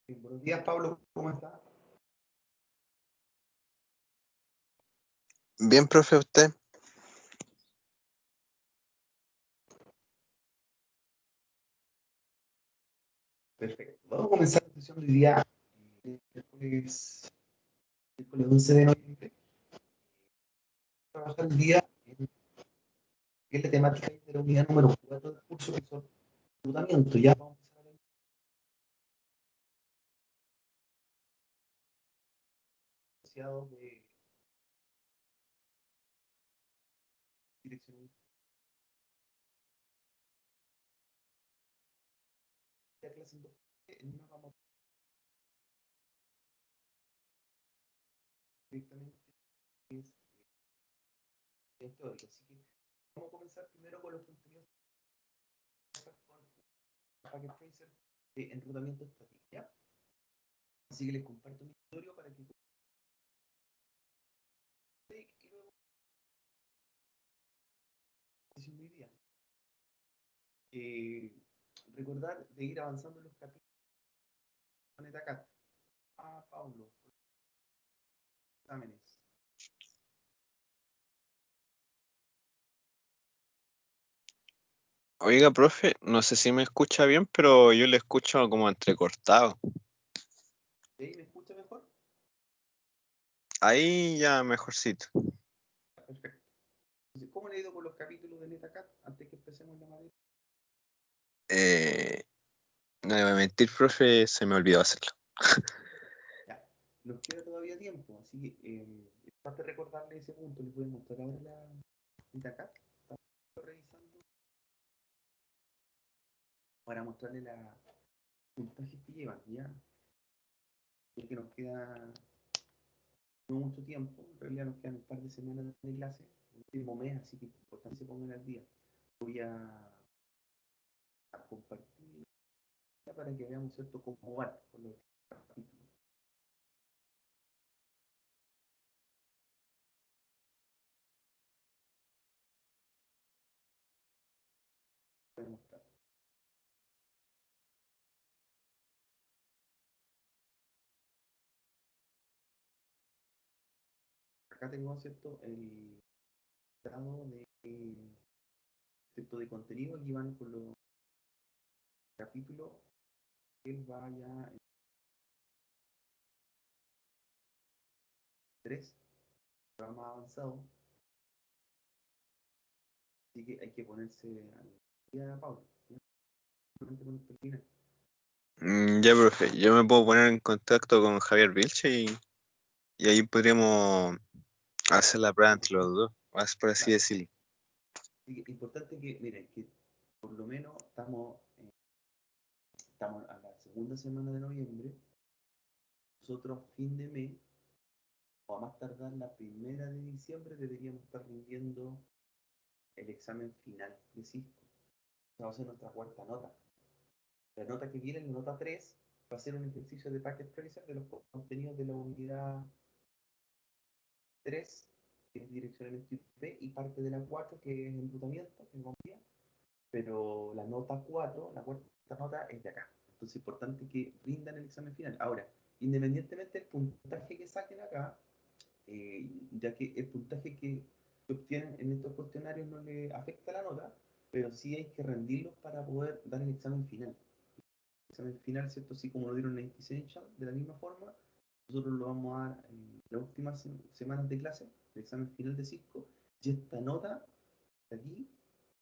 Buenos días, Pablo, ¿cómo está? Bien, profe, usted. Perfecto. Vamos a comenzar la sesión de hoy día, miércoles 11 de noviembre. Trabajar el día en la temática de la unidad número 4 del curso, que son reclutamiento. Ya vamos a empezar a ver de dirección de clase en dos. En una vamos directamente es teórico. Así que vamos a comenzar primero con los contenidos con Packet Tracer de enrutamiento estático. ¿Ya? Así que les comparto mi escritorio para que y luego sesión de hoy día. Recordar de ir avanzando en los capítulos de Planeta Cat. Pablo, exámenes. Oiga, profe, no sé si me escucha bien, pero yo le escucho como entrecortado. ¿De ahí me escucha mejor? Ahí ya mejorcito. Perfecto. Entonces, ¿cómo le he ido con los capítulos de NetaCat antes que empecemos la materia? No le voy a mentir, profe, se me olvidó hacerlo. Ya, nos queda todavía tiempo, así que es parte recordarle ese punto. Les voy a mostrar ahora la NetaCat. Estamos revisando para mostrarle la puntajes que llevan, ya. Porque nos queda no mucho tiempo, en realidad nos quedan un par de semanas de clase, el último mes, así que es importante que se pongan al día. Voy a compartir para que veamos, ¿cierto?, cómo van con los capítulos. Acá tenemos, ¿cierto?, el grado de contenido. Aquí van con los capítulos. Él va ya en 3, va más avanzado. Así que hay que ponerse al día, Pablo. Ya, profe, yo me puedo poner en contacto con Javier Vilche y ahí podríamos hacer la prueba entre los dos, por así decirlo. Así que importante que, miren, que por lo menos estamos a la segunda semana de noviembre. Nosotros, fin de mes, o a más tardar la primera de diciembre, deberíamos estar rindiendo el examen final de Cisco. Va a ser nuestra cuarta nota. La nota que viene, la nota 3, va a ser un ejercicio de Packet Tracer de los contenidos de la unidad 3, que es direccionamiento IP, y parte de la 4, que es enrutamiento, que es pero la nota 4, la cuarta nota, es de acá. Entonces es importante que rindan el examen final. Ahora, independientemente del puntaje que saquen acá, ya que el puntaje que obtienen en estos cuestionarios no le afecta la nota, pero sí hay que rendirlos para poder dar el examen final. El examen final, ¿cierto? Así como lo dieron en Essential, de la misma forma, nosotros lo vamos a dar en las últimas semanas de clase, el examen final de Cisco, y esta nota de aquí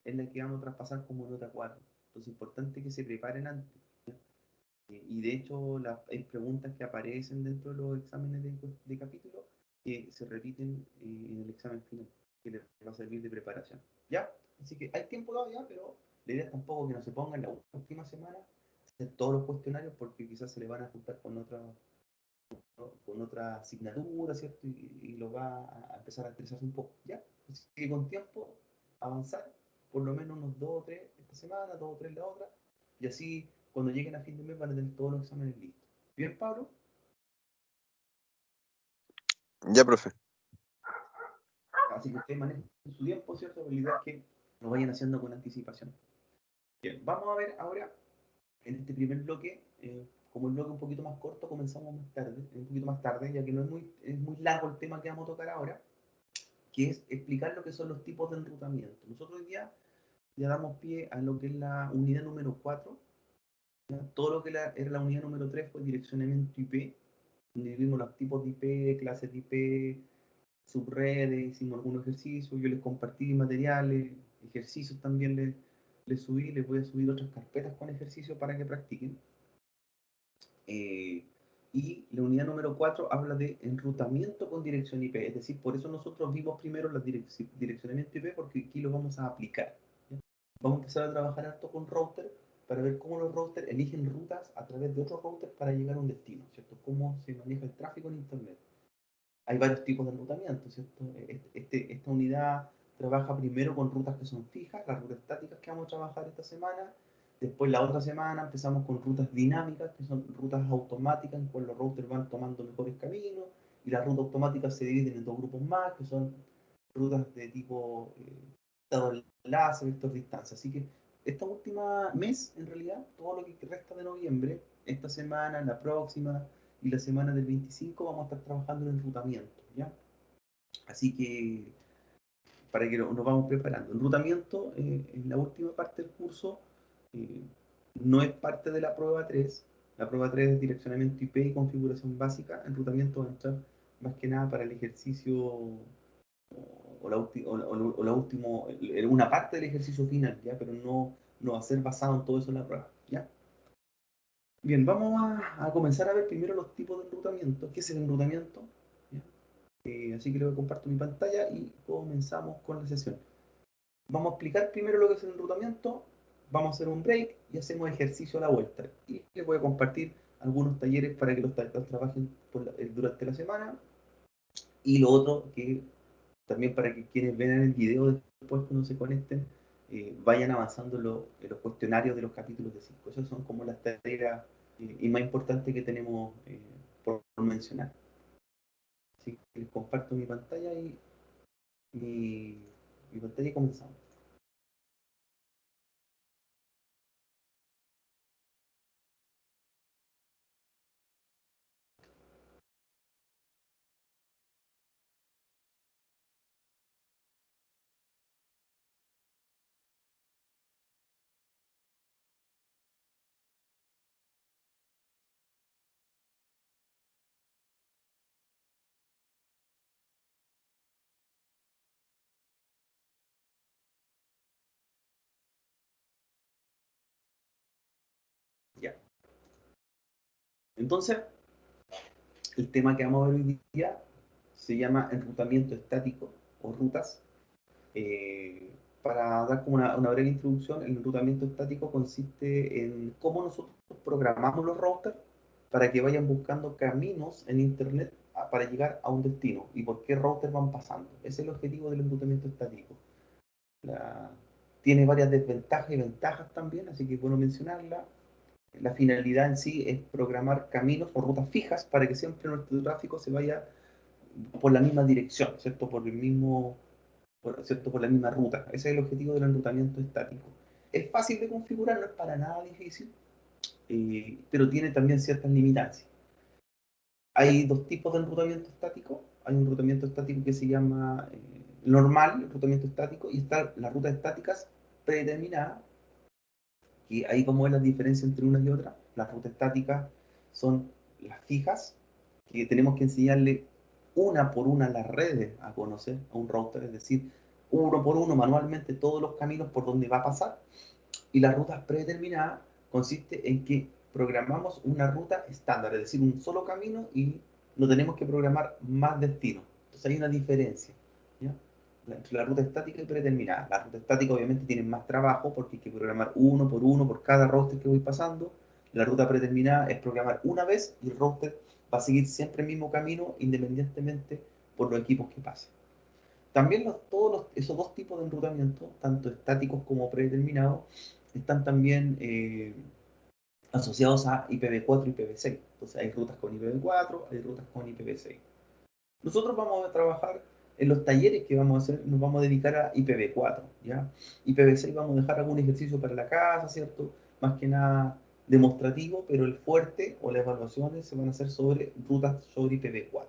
es la que vamos a traspasar como nota 4. Entonces es importante que se preparen antes. Y de hecho hay preguntas que aparecen dentro de los exámenes de capítulo que se repiten en el examen final, que les va a servir de preparación. ¿Ya? Así que hay tiempo todavía, pero la idea es tampoco que no se pongan la última semana a hacer todos los cuestionarios porque quizás se le van a juntar con otra asignatura, ¿cierto? Y lo va a empezar a estresarse un poco, ¿ya? Así que con tiempo avanzar, por lo menos unos 2 o 3 esta semana, 2 o 3 la otra, y así cuando lleguen a fin de mes van a tener todos los exámenes listos. ¿Bien, Pablo? Ya, profe. Así que ustedes manejen su tiempo, ¿cierto? La idea es que lo vayan haciendo con anticipación. Bien, vamos a ver ahora, en este primer bloque, como el bloque es un poquito más corto, comenzamos más tarde, un poquito más tarde, ya que no es muy largo el tema que vamos a tocar ahora, que es explicar lo que son los tipos de enrutamiento. Nosotros hoy día ya damos pie a lo que es la unidad número 4. ¿Ya? Todo lo que era la unidad número 3 fue direccionamiento IP, donde vimos los tipos de IP, clases de IP, subredes, hicimos algunos ejercicios, yo les compartí materiales, ejercicios también les subí, les voy a subir otras carpetas con ejercicios para que practiquen. Y la unidad número 4 habla de enrutamiento con dirección IP, es decir, por eso nosotros vimos primero el direccionamiento IP, porque aquí lo vamos a aplicar. ¿Ya? Vamos a empezar a trabajar harto con router para ver cómo los routers eligen rutas a través de otros routers para llegar a un destino, ¿cierto? Cómo se maneja el tráfico en Internet. Hay varios tipos de enrutamiento, ¿cierto? Esta unidad trabaja primero con rutas que son fijas, las rutas estáticas que vamos a trabajar esta semana. Después la otra semana empezamos con rutas dinámicas, que son rutas automáticas, en cuales los routers van tomando mejores caminos, y las rutas automáticas se dividen en dos grupos más, que son rutas de tipo estado enlace, vector distancia. Así que esta última mes, en realidad, todo lo que resta de noviembre, esta semana, la próxima y la semana del 25, vamos a estar trabajando en enrutamiento, ¿ya? Así que para que nos vamos preparando. Enrutamiento, en la última parte del curso, eh, no es parte de la prueba 3. La prueba 3 es direccionamiento IP y configuración básica. Enrutamiento va a entrar más que nada para el ejercicio o la última, una parte del ejercicio final, ¿ya? Pero no va a ser basado en todo eso en la prueba, ¿ya? Bien, vamos a comenzar a ver primero los tipos de enrutamiento. ¿Qué es el enrutamiento? ¿Ya? Así que le comparto mi pantalla y comenzamos con la sesión. Vamos a explicar primero lo que es el enrutamiento, vamos a hacer un break y hacemos ejercicio a la vuelta. Y les voy a compartir algunos talleres para que los trabajen durante la semana. Y lo otro, que también para que quienes vean el video después cuando se conecten, vayan avanzando en los cuestionarios de los capítulos de 5. Esas son como las tareas y más importantes que tenemos por mencionar. Así que les comparto mi pantalla y mi pantalla y comenzamos. Ya. Entonces, el tema que vamos a ver hoy día se llama enrutamiento estático o rutas. Para dar como una breve introducción, el enrutamiento estático consiste en cómo nosotros programamos los routers para que vayan buscando caminos en Internet para llegar a un destino y por qué routers van pasando. Ese es el objetivo del enrutamiento estático. La, Tiene varias desventajas y ventajas también, así que es bueno mencionarla. La finalidad en sí es programar caminos o rutas fijas para que siempre nuestro tráfico se vaya por la misma dirección, ¿cierto? ¿Cierto? Por la misma ruta. Ese es el objetivo del enrutamiento estático. Es fácil de configurar, no es para nada difícil, pero tiene también ciertas limitancias. Hay dos tipos de enrutamiento estático. Hay un enrutamiento estático que se llama normal, enrutamiento estático, y están las rutas estáticas predeterminadas, y ahí como es la diferencia entre una y otra. Las rutas estáticas son las fijas, que tenemos que enseñarle una por una las redes a conocer a un router, es decir, uno por uno manualmente todos los caminos por donde va a pasar. Y las rutas predeterminadas consiste en que programamos una ruta estándar, es decir, un solo camino y no tenemos que programar más destinos. Entonces hay una diferencia, ¿ya? Entre la ruta estática y predeterminada. La ruta estática obviamente tiene más trabajo porque hay que programar uno por cada router que voy pasando. La ruta predeterminada es programar una vez y el router va a seguir siempre el mismo camino independientemente por los equipos que pasen. También esos dos tipos de enrutamiento, tanto estáticos como predeterminados, están también asociados a IPv4 y IPv6. Entonces hay rutas con IPv4, hay rutas con IPv6. Nosotros vamos a trabajar en los talleres que vamos a hacer, nos vamos a dedicar a IPv4, ¿ya? IPv6 vamos a dejar algún ejercicio para la casa, ¿cierto? Más que nada demostrativo, pero el fuerte o las evaluaciones se van a hacer sobre rutas sobre IPv4.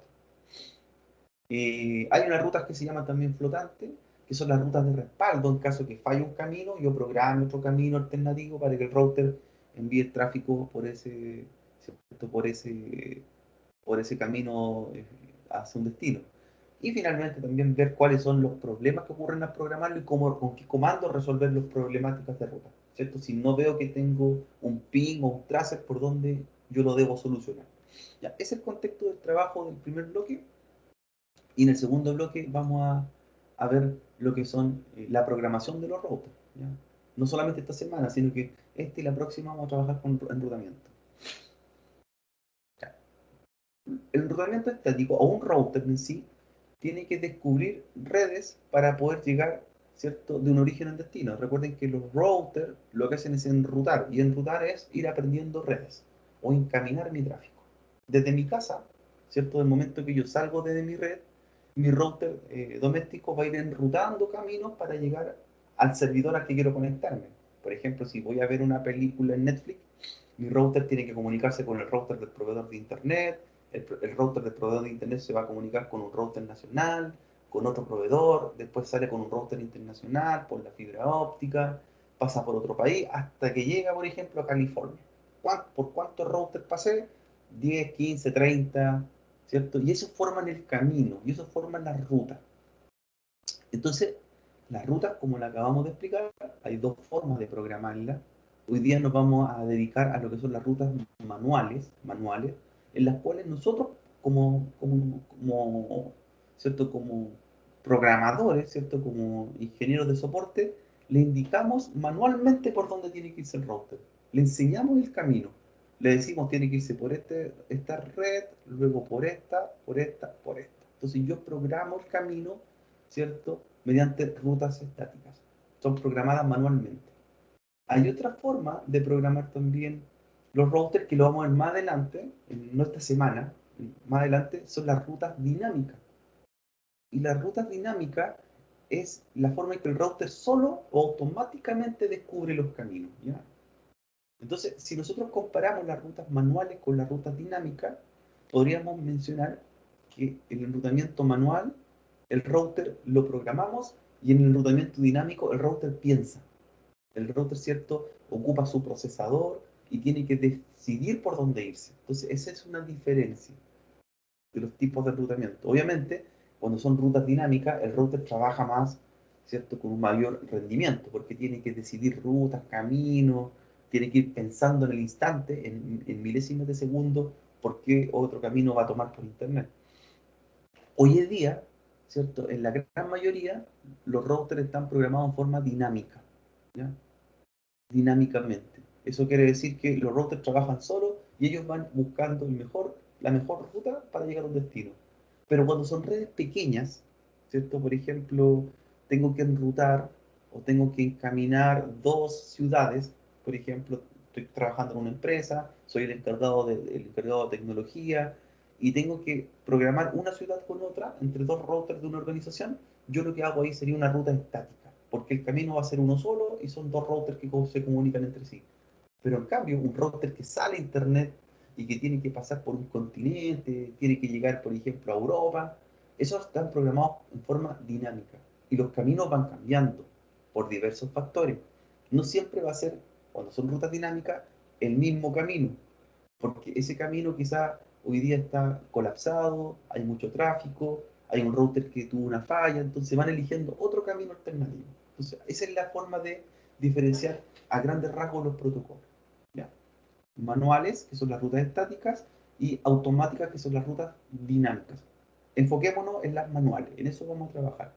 Hay unas rutas que se llaman también flotantes, que son las rutas de respaldo. En caso que falle un camino, yo programe otro camino alternativo para que el router envíe el tráfico ¿cierto? Por ese camino hacia un destino. Y finalmente también ver cuáles son los problemas que ocurren al programarlo y con qué comando resolver las problemáticas de ruta, ¿cierto? Si no veo que tengo un ping o un tracer por donde yo lo debo solucionar. Ya, ese es el contexto del trabajo del primer bloque. Y en el segundo bloque vamos a ver lo que son la programación de los routers, ¿ya? No solamente esta semana, sino que esta y la próxima vamos a trabajar con enrutamiento. Ya. El enrutamiento estático o un router en sí tiene que descubrir redes para poder llegar, ¿cierto?, de un origen al destino. Recuerden que los routers lo que hacen es enrutar, y enrutar es ir aprendiendo redes o encaminar mi tráfico. Desde mi casa, ¿cierto?, del momento que yo salgo desde mi red, mi router doméstico va a ir enrutando caminos para llegar al servidor al que quiero conectarme. Por ejemplo, si voy a ver una película en Netflix, mi router tiene que comunicarse con el router del proveedor de internet, el router del proveedor de internet se va a comunicar con un router nacional, con otro proveedor, después sale con un router internacional por la fibra óptica, pasa por otro país, hasta que llega, por ejemplo, a California. ¿Por cuántos routers pasé? 10, 15, 30, ¿cierto? Y eso forman el camino, y eso forman la ruta. Entonces, las rutas, como la acabamos de explicar, hay dos formas de programarlas. Hoy día nos vamos a dedicar a lo que son las rutas manuales, en las cuales nosotros, ¿cierto? Como programadores, ¿cierto? Como ingenieros de soporte, le indicamos manualmente por dónde tiene que irse el router. Le enseñamos el camino. Le decimos, tiene que irse por esta red, luego por esta, por esta, por esta. Entonces yo programo el camino, ¿cierto? Mediante rutas estáticas. Son programadas manualmente. Hay otra forma de programar también los routers que lo vamos a ver más adelante, no esta semana, más adelante, son las rutas dinámicas. Y las rutas dinámicas es la forma en que el router solo o automáticamente descubre los caminos, ¿ya? Entonces, si nosotros comparamos las rutas manuales con las rutas dinámicas, podríamos mencionar que el enrutamiento manual, el router lo programamos, y en el enrutamiento dinámico el router piensa. El router, ¿cierto?, ocupa su procesador y tiene que decidir por dónde irse. Entonces, esa es una diferencia de los tipos de enrutamiento. Obviamente, cuando son rutas dinámicas, el router trabaja más, ¿cierto?, con un mayor rendimiento, porque tiene que decidir rutas, caminos, tiene que ir pensando en el instante, en milésimas de segundo, por qué otro camino va a tomar por internet. Hoy en día, ¿cierto?, en la gran mayoría, los routers están programados en forma dinámica, ¿ya? Dinámicamente. Eso quiere decir que los routers trabajan solos y ellos van buscando la mejor ruta para llegar a un destino. Pero cuando son redes pequeñas, ¿cierto? Por ejemplo, tengo que enrutar o tengo que encaminar dos ciudades. Por ejemplo, estoy trabajando en una empresa, soy el encargado de tecnología y tengo que programar una ciudad con otra entre dos routers de una organización. Yo lo que hago ahí sería una ruta estática, porque el camino va a ser uno solo y son dos routers que se comunican entre sí. Pero en cambio, un router que sale a internet y que tiene que pasar por un continente, tiene que llegar, por ejemplo, a Europa, esos están programados en forma dinámica. Y los caminos van cambiando por diversos factores. No siempre va a ser, cuando son rutas dinámicas, el mismo camino, porque ese camino quizá hoy día está colapsado, hay mucho tráfico, hay un router que tuvo una falla, entonces van eligiendo otro camino alternativo. Entonces, esa es la forma de diferenciar a grandes rasgos los protocolos, ¿ya? Manuales, que son las rutas estáticas, y automáticas, que son las rutas dinámicas. Enfoquémonos en las manuales, en eso vamos a trabajar.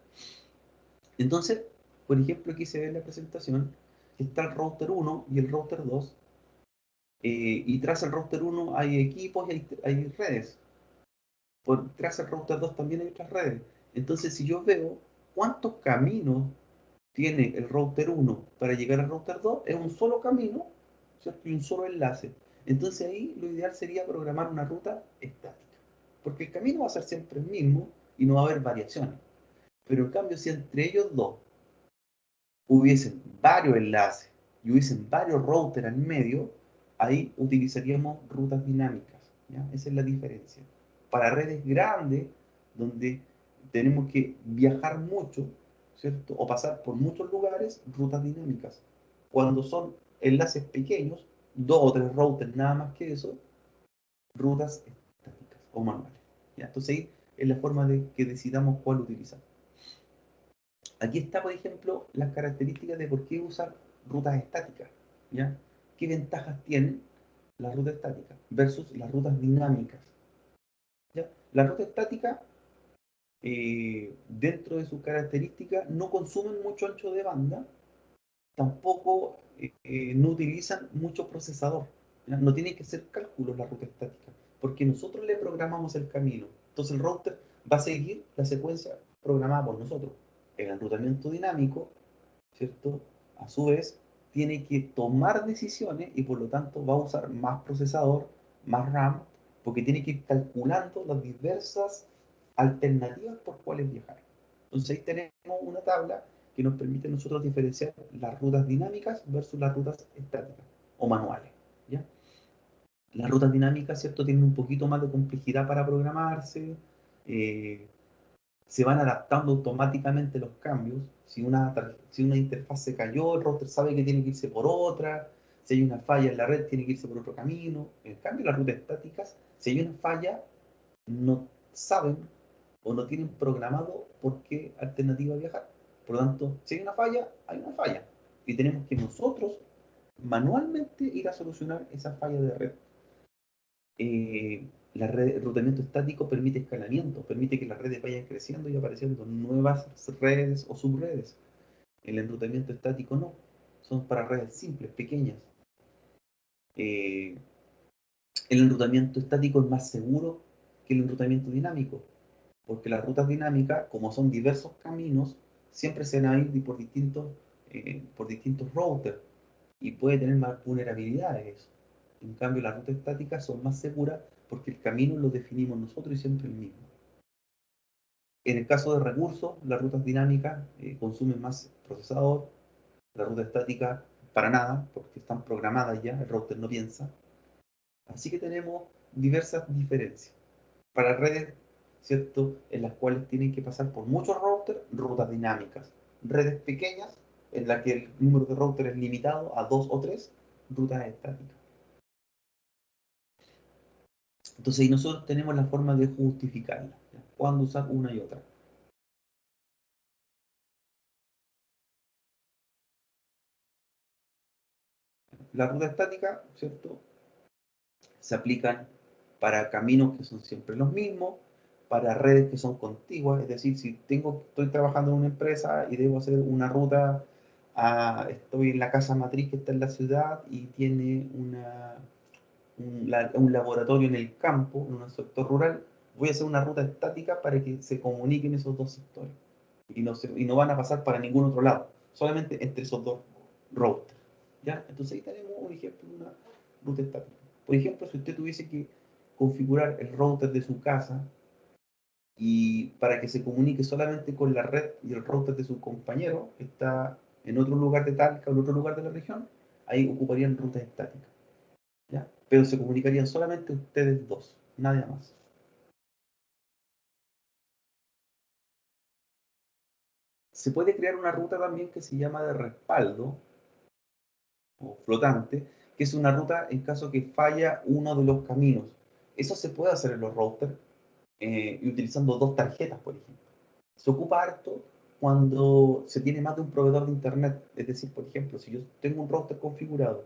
Entonces, por ejemplo, aquí se ve en la presentación que está el router 1 y el router 2, y tras el router 1 hay equipos y hay redes. Tras el router 2 también hay otras redes. Entonces, si yo veo cuántos caminos tiene el router 1 para llegar al router 2, es un solo camino, ¿cierto? Y un solo enlace. Entonces ahí lo ideal sería programar una ruta estática, porque el camino va a ser siempre el mismo y no va a haber variaciones. Pero en cambio, si entre ellos dos hubiesen varios enlaces y hubiesen varios routers en medio, ahí utilizaríamos rutas dinámicas, ¿ya? Esa es la diferencia. Para redes grandes, donde tenemos que viajar mucho, ¿cierto? O pasar por muchos lugares, rutas dinámicas. Cuando son enlaces pequeños, 2 o 3 routers, nada más que eso, rutas estáticas o manuales, ¿ya? Entonces ahí es la forma de que decidamos cuál utilizar. Aquí está, por ejemplo, las características de por qué usar rutas estáticas, ¿ya? ¿Qué ventajas tienen las rutas estáticas versus las rutas dinámicas? ¿Ya? La ruta estática, dentro de sus características, no consumen mucho ancho de banda, tampoco no utilizan mucho procesador, ¿ya? No tiene que hacer cálculos la ruta estática, porque nosotros le programamos el camino. Entonces el router va a seguir la secuencia programada por nosotros. El enrutamiento dinámico, ¿cierto? A su vez, tiene que tomar decisiones y por lo tanto va a usar más procesador, más RAM, porque tiene que ir calculando las diversas alternativas por cuales viajar. Entonces ahí tenemos una tabla que nos permite a nosotros diferenciar las rutas dinámicas versus las rutas estáticas o manuales, ¿ya? Las rutas dinámicas, ¿cierto? Tienen un poquito más de complejidad para programarse, eh, se van adaptando automáticamente los cambios. Si una interfaz se cayó, el router sabe que tiene que irse por otra. Si hay una falla en la red, tiene que irse por otro camino. En cambio, las rutas estáticas, si hay una falla, no saben o no tienen programado por qué alternativa viajar. Por lo tanto, si hay una falla, hay una falla. Y tenemos que nosotros manualmente ir a solucionar esa falla de red. El enrutamiento estático permite escalamiento, permite que las redes vayan creciendo y apareciendo nuevas redes o subredes. El enrutamiento estático no, son para redes simples, pequeñas. Eh, el enrutamiento estático es más seguro que el enrutamiento dinámico, porque las rutas dinámicas, como son diversos caminos, siempre se van a ir por distintos routers y puede tener más vulnerabilidades. En cambio, las rutas estáticas son más seguras porque el camino lo definimos nosotros y siempre el mismo. En el caso de recursos, las rutas dinámicas consumen más procesador, la ruta estática para nada, porque están programadas ya, el router no piensa. Así que tenemos diversas diferencias. Para redes, ¿cierto?, en las cuales tienen que pasar por muchos routers, rutas dinámicas. Redes pequeñas, en las que el número de routers es limitado a 2 o 3, rutas estáticas. Entonces ahí nosotros tenemos la forma de justificarla, ¿ya? Cuándo usar una y otra. La ruta estática, ¿cierto?, se aplican para caminos que son siempre los mismos, para redes que son contiguas, es decir, si estoy trabajando en una empresa y debo hacer una ruta, estoy en la casa matriz que está en la ciudad y tiene un laboratorio en el campo, en un sector rural, voy a hacer una ruta estática para que se comuniquen esos dos sectores y no van a pasar para ningún otro lado, solamente entre esos dos routers, ¿ya? Entonces ahí tenemos un ejemplo de una ruta estática. Por ejemplo, si usted tuviese que configurar el router de su casa y para que se comunique solamente con la red y el router de su compañero, que está en otro lugar de Talca o en otro lugar de la región, ahí ocuparían rutas estáticas, ¿ya? Pero se comunicarían solamente ustedes dos, nadie más. Se puede crear una ruta también que se llama de respaldo o flotante, que es una ruta en caso que falla uno de los caminos. Eso se puede hacer en los routers y utilizando 2 tarjetas, por ejemplo. Se ocupa harto cuando se tiene más de un proveedor de internet. Es decir, por ejemplo, si yo tengo un router configurado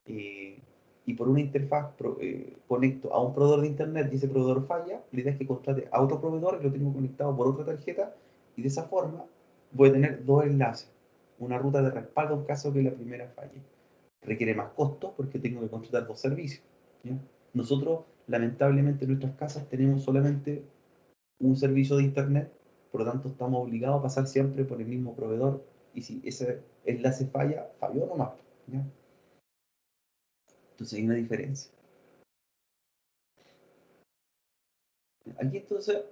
eh, y por una interfaz conecto a un proveedor de internet y ese proveedor falla, la idea es que contrate a otro proveedor y lo tengo conectado por otra tarjeta y de esa forma voy a tener 2 enlaces. Una ruta de respaldo en caso que la primera falle. Requiere más costo porque tengo que contratar 2 servicios, ¿ya? Nosotros, lamentablemente, en nuestras casas tenemos solamente un servicio de internet, por lo tanto estamos obligados a pasar siempre por el mismo proveedor y si ese enlace falla, falló nomás, ¿ya? Entonces hay una diferencia. Aquí entonces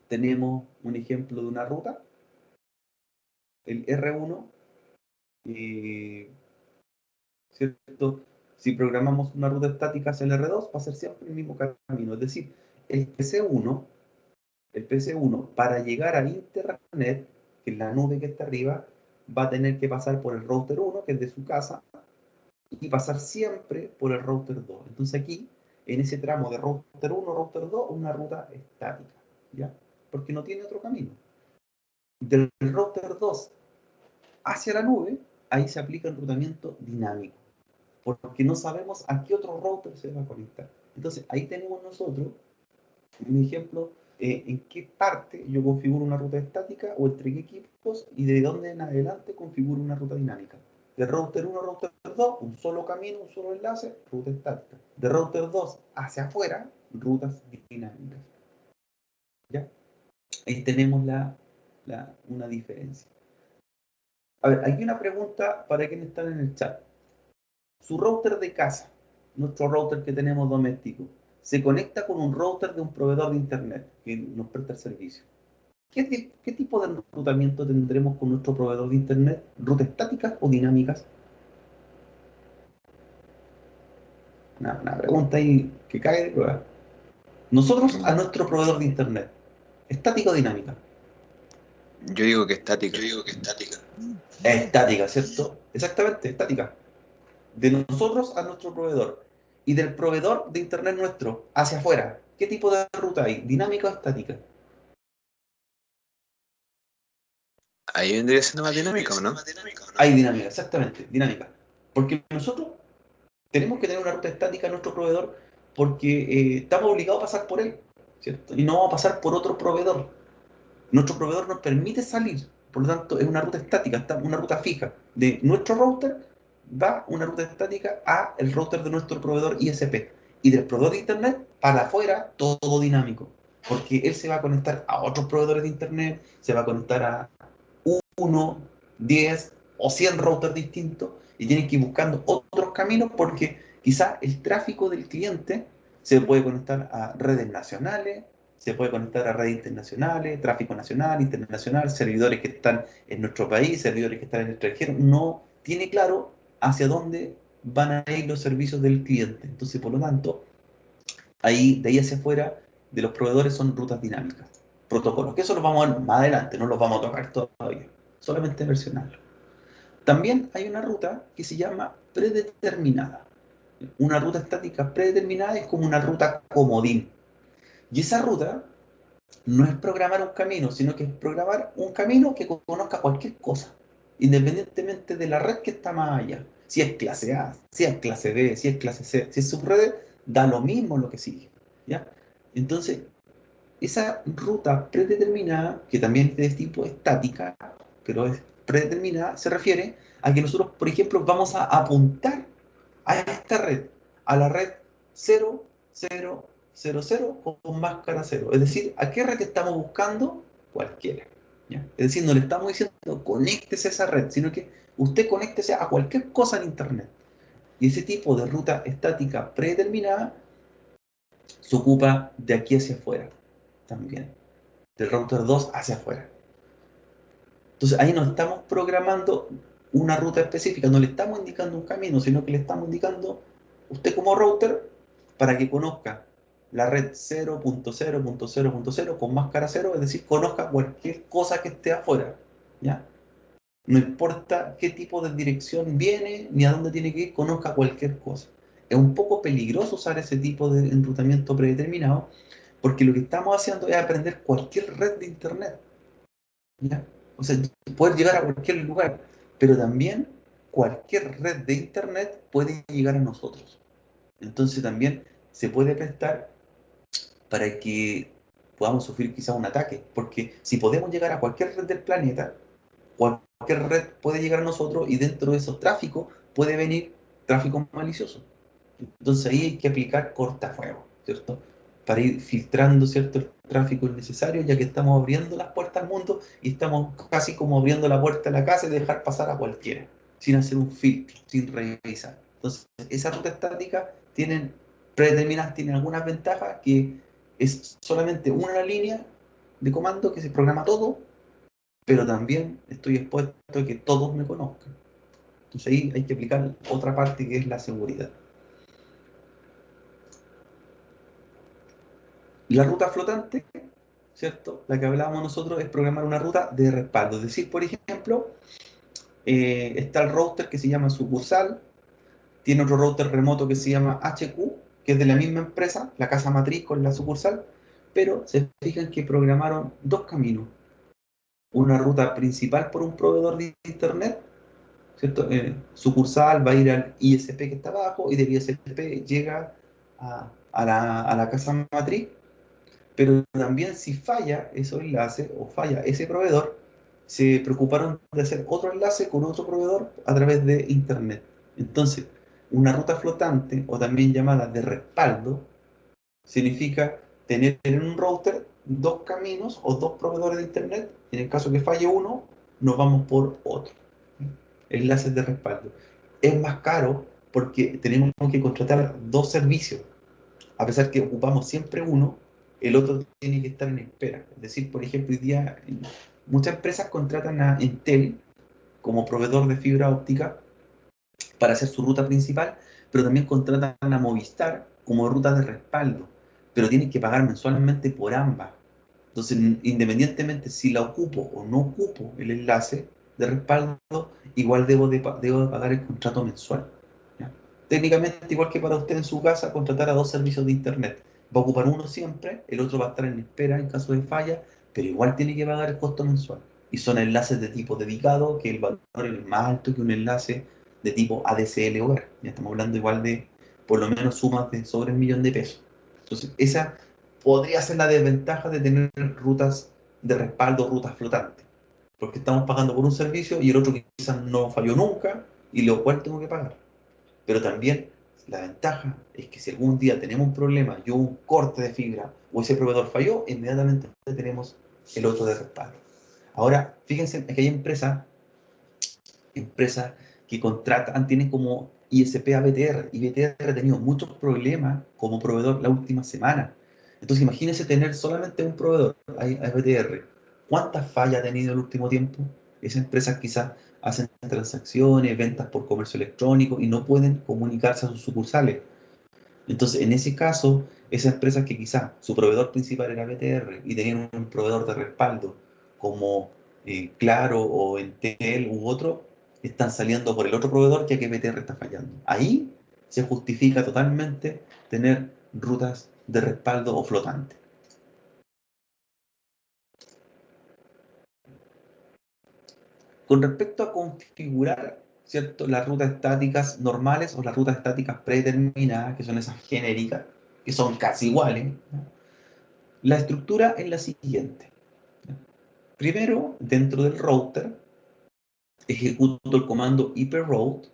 tenemos un ejemplo de una ruta, el R1, ¿cierto? Si programamos una ruta estática hacia el R2, va a ser siempre el mismo camino. Es decir, el PC1, para llegar a Internet, que es la nube que está arriba, va a tener que pasar por el router 1, que es de su casa, y pasar siempre por el router 2. Entonces aquí, en ese tramo de router 1, router 2, una ruta estática, ¿ya? Porque no tiene otro camino. Del router 2 hacia la nube, ahí se aplica el enrutamiento dinámico, porque no sabemos a qué otro router se va a conectar. Entonces ahí tenemos nosotros un ejemplo en qué parte yo configuro una ruta estática o entre qué equipos y de dónde en adelante configuro una ruta dinámica. De router 1 a router 2, un solo camino, un solo enlace, ruta estática. De router 2 hacia afuera, rutas dinámicas. ¿Ya? Ahí tenemos una diferencia. A ver, aquí una pregunta para quienes están en el chat. Su router de casa, nuestro router que tenemos doméstico, se conecta con un router de un proveedor de internet que nos presta el servicio. ¿Qué tipo de enrutamiento tendremos con nuestro proveedor de internet? ¿Rutas estáticas o dinámicas? Una pregunta ahí que cae de prueba. Nosotros a nuestro proveedor de internet, ¿estática o dinámica? Yo digo que estática. Estática, ¿cierto? Exactamente, estática. De nosotros a nuestro proveedor y del proveedor de internet nuestro hacia afuera, ¿qué tipo de ruta hay? ¿Dinámica o estática? Ahí vendría siendo más dinámica, ¿o no? Hay dinámica, exactamente, dinámica. Porque nosotros tenemos que tener una ruta estática en nuestro proveedor porque estamos obligados a pasar por él, ¿cierto? Y no vamos a pasar por otro proveedor. Nuestro proveedor nos permite salir, por lo tanto es una ruta estática, una ruta fija. De nuestro router va una ruta estática a el router de nuestro proveedor ISP. Y del proveedor de internet para afuera todo dinámico. Porque él se va a conectar a otros proveedores de internet, se va a conectar a 1, 10 o 100 routers distintos y tienen que ir buscando otros caminos porque quizá el tráfico del cliente se puede conectar a redes nacionales, se puede conectar a redes internacionales, tráfico nacional, internacional, servidores que están en nuestro país, servidores que están en el extranjero. No tiene claro hacia dónde van a ir los servicios del cliente. Entonces, por lo tanto, ahí, de ahí hacia afuera, de los proveedores son rutas dinámicas, protocolos, que eso los vamos a ver más adelante, no los vamos a tocar todavía, solamente versionarlo. También hay una ruta que se llama predeterminada. Una ruta estática predeterminada es como una ruta comodín. Y esa ruta no es programar un camino, sino que es programar un camino que conozca cualquier cosa, independientemente de la red que está más allá. Si es clase A, si es clase B, si es clase C, si es subred, da lo mismo lo que sigue. ¿Ya? Entonces, esa ruta predeterminada, que también es de tipo estática, pero es predeterminada, se refiere a que nosotros, por ejemplo, vamos a apuntar a esta red, a la red 0000 con máscara 0. Es decir, ¿a qué red estamos buscando? Cualquiera. ¿Ya? Es decir, no le estamos diciendo conéctese a esa red, sino que usted conéctese a cualquier cosa en Internet. Y ese tipo de ruta estática predeterminada se ocupa de aquí hacia afuera también, del router 2 hacia afuera. Entonces ahí no estamos programando una ruta específica, no le estamos indicando un camino, sino que le estamos indicando usted como router para que conozca la red 0.0.0.0 con máscara 0, es decir, conozca cualquier cosa que esté afuera. ¿Ya? No importa qué tipo de dirección viene ni a dónde tiene que ir, conozca cualquier cosa. Es un poco peligroso usar ese tipo de enrutamiento predeterminado porque lo que estamos haciendo es aprender cualquier red de internet. ¿Ya? O sea, poder llegar a cualquier lugar, pero también cualquier red de internet puede llegar a nosotros. Entonces también se puede prestar para que podamos sufrir quizá un ataque, porque si podemos llegar a cualquier red del planeta, cualquier red puede llegar a nosotros y dentro de esos tráficos puede venir tráfico malicioso. Entonces ahí hay que aplicar cortafuego, ¿cierto? Para ir filtrando, ¿cierto?, el tráfico innecesario, ya que estamos abriendo las puertas al mundo y estamos casi como abriendo la puerta a la casa y dejar pasar a cualquiera, sin hacer un filtro, sin revisar. Entonces, esas rutas estáticas predeterminadas, tienen algunas ventajas, que es solamente una línea de comando que se programa todo, pero también estoy expuesto a que todos me conozcan. Entonces ahí hay que aplicar otra parte que es la seguridad. Y la ruta flotante, ¿cierto? La que hablábamos nosotros es programar una ruta de respaldo. Es decir, por ejemplo, está el router que se llama sucursal, tiene otro router remoto que se llama HQ, que es de la misma empresa, la casa matriz con la sucursal, pero se fijan que programaron dos caminos. Una ruta principal por un proveedor de internet, ¿cierto? Sucursal va a ir al ISP que está abajo y del ISP llega a la casa matriz, pero también si falla ese enlace o falla ese proveedor, se preocuparon de hacer otro enlace con otro proveedor a través de internet. Entonces, una ruta flotante, o también llamada de respaldo, significa tener en un router dos caminos o dos proveedores de internet. En el caso que falle uno, nos vamos por otro. Enlaces de respaldo. Es más caro porque tenemos que contratar dos servicios. A pesar que ocupamos siempre uno, el otro tiene que estar en espera. Es decir, por ejemplo, hoy día muchas empresas contratan a Entel como proveedor de fibra óptica para hacer su ruta principal, pero también contratan a Movistar como ruta de respaldo, pero tienen que pagar mensualmente por ambas. Entonces, independientemente si la ocupo o no ocupo el enlace de respaldo, igual debo de pagar el contrato mensual. ¿Ya? Técnicamente, igual que para usted en su casa, contratar a dos servicios de internet. Va a ocupar uno siempre, el otro va a estar en espera en caso de falla, pero igual tiene que pagar el costo mensual. Y son enlaces de tipo dedicado, que el valor es más alto que un enlace de tipo ADSL hogar. Ya estamos hablando igual de por lo menos sumas de sobre $1.000.000. Entonces, esa podría ser la desventaja de tener rutas de respaldo, rutas flotantes. Porque estamos pagando por un servicio y el otro quizás no falló nunca y lo cual tengo que pagar. Pero también la ventaja es que si algún día tenemos un problema y hubo un corte de fibra o ese proveedor falló, inmediatamente tenemos el otro de respaldo. Ahora, fíjense que hay empresas que contratan, tienen como ISP a BTR, y BTR ha tenido muchos problemas como proveedor la última semana. Entonces imagínense tener solamente un proveedor a BTR. ¿Cuántas fallas ha tenido el último tiempo? Esas empresas quizás hacen transacciones, ventas por comercio electrónico y no pueden comunicarse a sus sucursales. Entonces, en ese caso, esas empresas que quizás su proveedor principal era BTR y tenían un proveedor de respaldo como Claro o Entel u otro, están saliendo por el otro proveedor ya que BTR está fallando. Ahí se justifica totalmente tener rutas de respaldo o flotante. Con respecto a configurar, ¿cierto?, las rutas estáticas normales o las rutas estáticas predeterminadas, que son esas genéricas, que son casi iguales, ¿no? La estructura es la siguiente. Primero, dentro del router, ejecuto el comando iproute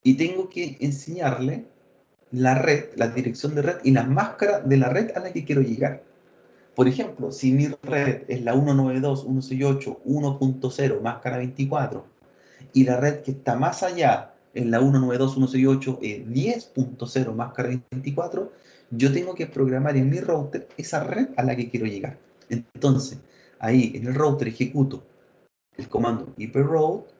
y tengo que enseñarle la red, la dirección de red y la máscara de la red a la que quiero llegar. Por ejemplo, si mi red es la 192.168.1.0 máscara 24 y la red que está más allá en la 192.168 10.0 máscara 24, yo tengo que programar en mi router esa red a la que quiero llegar. Entonces, ahí en el router ejecuto el comando iproute,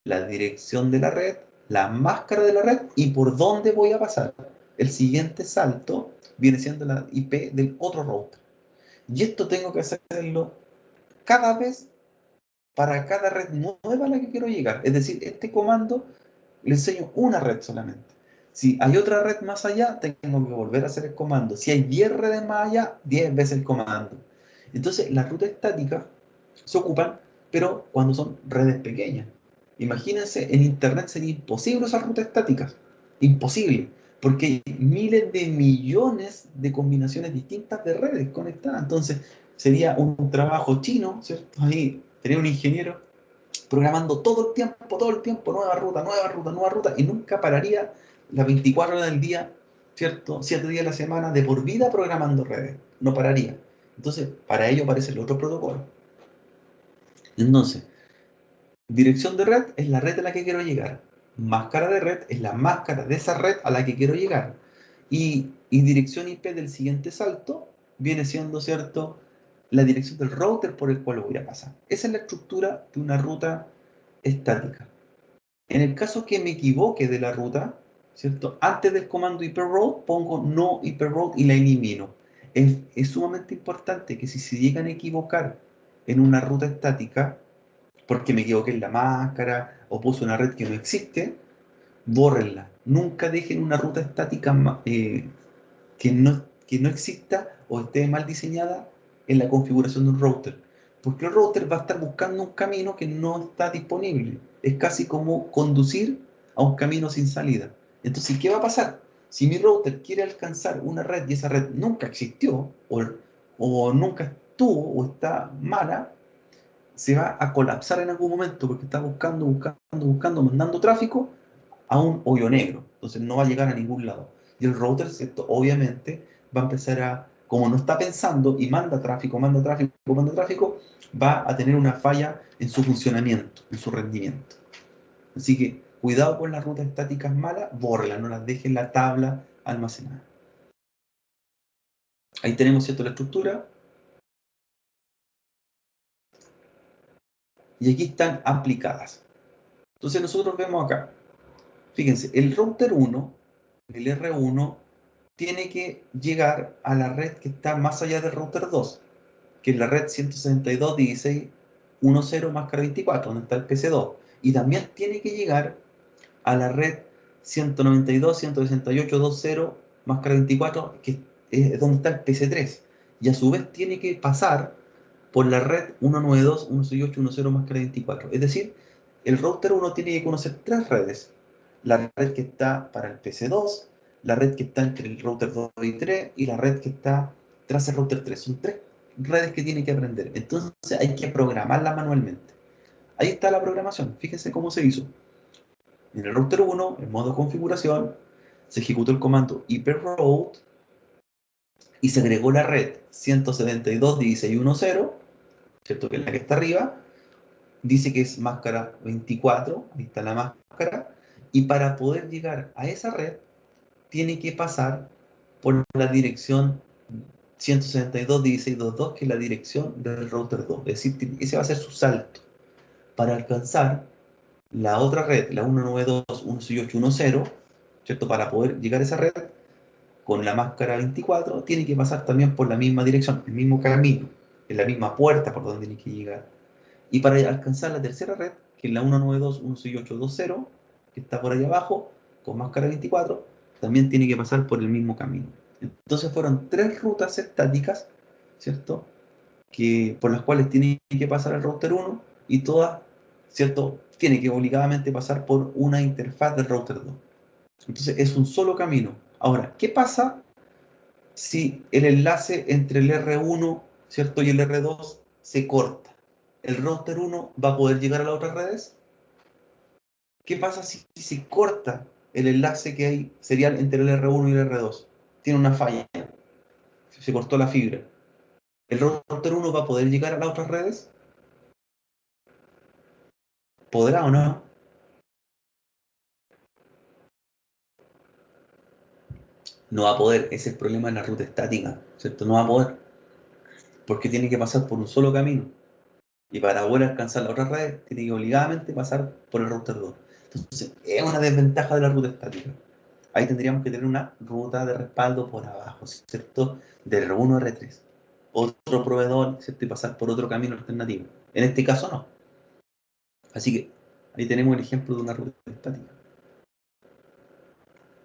la dirección de la red, la máscara de la red y por dónde voy a pasar. El siguiente salto viene siendo la IP del otro router. Y esto tengo que hacerlo cada vez para cada red nueva a la que quiero llegar. Es decir, este comando le enseño una red solamente. Si hay otra red más allá, tengo que volver a hacer el comando. Si hay 10 redes más allá, 10 veces el comando. Entonces, las rutas estáticas se ocupan, pero cuando son redes pequeñas. Imagínense, en Internet sería imposible usar rutas estáticas. Imposible. Porque hay miles de millones de combinaciones distintas de redes conectadas. Entonces, sería un trabajo chino, ¿cierto? Ahí tenía un ingeniero programando todo el tiempo, nueva ruta, nueva ruta, nueva ruta, y nunca pararía las 24 horas del día, ¿cierto? 7 días a la semana, de por vida programando redes. No pararía. Entonces, para ello aparece el otro protocolo. Entonces, dirección de red es la red a la que quiero llegar. Máscara de red es la máscara de esa red a la que quiero llegar. Y dirección IP del siguiente salto viene siendo, ¿cierto?, la dirección del router por el cual voy a pasar. Esa es la estructura de una ruta estática. En el caso que me equivoque de la ruta, ¿cierto?, antes del comando iproute pongo no iproute y la elimino. es sumamente importante que si se llegan a equivocar en una ruta estática, porque me equivoqué en la máscara o puse una red que no existe, bórrenla. Nunca dejen una ruta estática que no exista o esté mal diseñada en la configuración de un router. Porque el router va a estar buscando un camino que no está disponible. Es casi como conducir a un camino sin salida. Entonces, ¿qué va a pasar? Si mi router quiere alcanzar una red y esa red nunca existió o nunca estuvo o está mala, se va a colapsar en algún momento porque está buscando, mandando tráfico a un hoyo negro. Entonces no va a llegar a ningún lado. Y el router, ¿cierto? Obviamente va a empezar a, como no está pensando y manda tráfico, va a tener una falla en su funcionamiento, en su rendimiento. Así que cuidado con las rutas estáticas malas, bórrelas, no las deje en la tabla almacenada. Ahí tenemos, ¿cierto?, la estructura. Y aquí están aplicadas. Entonces nosotros vemos acá, fíjense, el router 1, el R1, tiene que llegar a la red que está más allá del router 2, que es la red 162.16.10 máscara 24, donde está el PC2. Y también tiene que llegar a la red 192.168.20 máscara 24, que es donde está el PC3. Y a su vez tiene que pasar por la red 192.168.10 máscara 24. Es decir, el router 1 tiene que conocer tres redes. La red que está para el PC2, la red que está entre el router 2 y 3 y la red que está tras el router 3. Son tres redes que tiene que aprender. Entonces hay que programarla manualmente. Ahí está la programación. Fíjense cómo se hizo. En el router 1, en modo configuración, se ejecutó el comando iproute y se agregó la red 172.16.10, ¿cierto?, que es la que está arriba. Dice que es máscara 24, ahí está la máscara. Y para poder llegar a esa red, tiene que pasar por la dirección 172.16.22, que es la dirección del router 2. Es decir, ese va a ser su salto para alcanzar la otra red, la 192.168.10, ¿cierto? Para poder llegar a esa red con la máscara 24, tiene que pasar también por la misma dirección, el mismo camino, en la misma puerta por donde tiene que llegar. Y para alcanzar la tercera red, que es la 192.168.20, que está por ahí abajo, con máscara 24, también tiene que pasar por el mismo camino. Entonces fueron tres rutas estáticas, ¿cierto?, por las cuales tiene que pasar el router 1 y todas, ¿cierto?, tiene que obligadamente pasar por una interfaz del router 2. Entonces es un solo camino. Ahora, ¿qué pasa si el enlace entre el R1, ¿cierto?, y el R2 se corta? ¿El router 1 va a poder llegar a las otras redes? ¿Qué pasa si se corta el enlace que hay serial entre el R1 y el R2? Tiene una falla, se cortó la fibra. ¿El router 1 va a poder llegar a las otras redes? ¿Podrá o no? No va a poder, ese es el problema de la ruta estática, ¿cierto? No va a poder, porque tiene que pasar por un solo camino. Y para poder alcanzar la otra red, tiene que obligadamente pasar por el router 2. Entonces, es una desventaja de la ruta estática. Ahí tendríamos que tener una ruta de respaldo por abajo, ¿cierto? De R1 a R3. Otro proveedor, ¿cierto? Y pasar por otro camino alternativo. En este caso no. Así que ahí tenemos el ejemplo de una ruta estática.